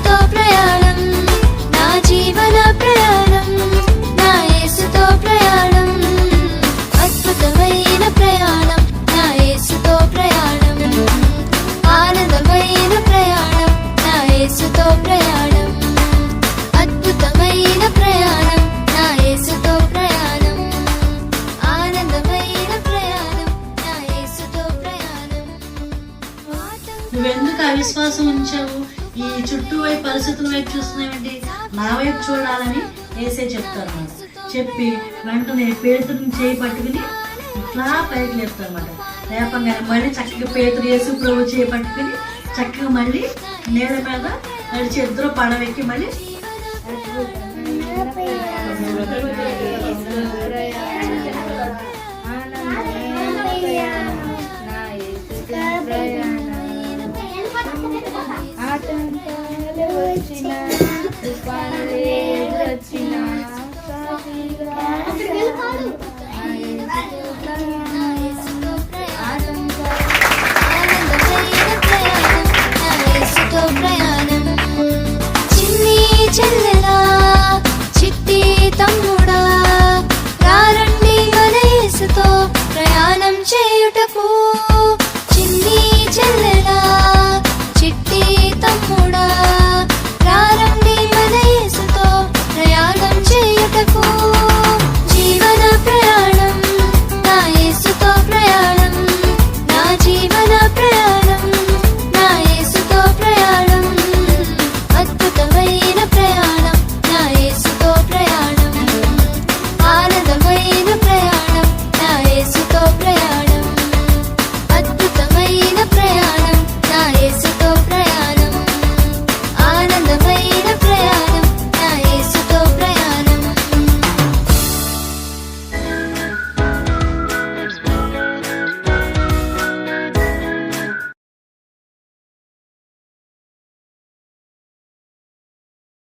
యేసుతో ప్రయాణం, నా జీవన ప్రయాణం, నా యేసుతో ప్రయాణం, అద్భుతమైన ప్రయాణం, నా యేసుతో ప్రయాణం, ఆనందమైన ప్రయాణం, నా యేసుతో ప్రయాణం, అద్భుతమైన ప్రయాణం, నా యేసుతో ప్రయాణం, ఆనందమైన ప్రయాణం, నా యేసుతో ప్రయాణం. నువ్వెందుకు అవిశ్వాసం ఉంచావు? ఈ చుట్టూ వైపు పరిస్థితుల వైపు చూస్తున్నావేంటి? నా వైపు చూడాలని ఏసే చెప్తారు. చెప్పి వెంటనే పేతురుని చేయి పట్టుకుని ఇట్లా పైకి లేపుతారు అన్నమాట. లేపంగానే మళ్ళీ చక్కగా పేతురు యేసు ప్రభు చేయి పట్టుకుని చక్కగా మళ్ళీ నేల మీద నడిచి ఇద్దరు పడవెక్కి మళ్ళీ చిన్ని చెల్లె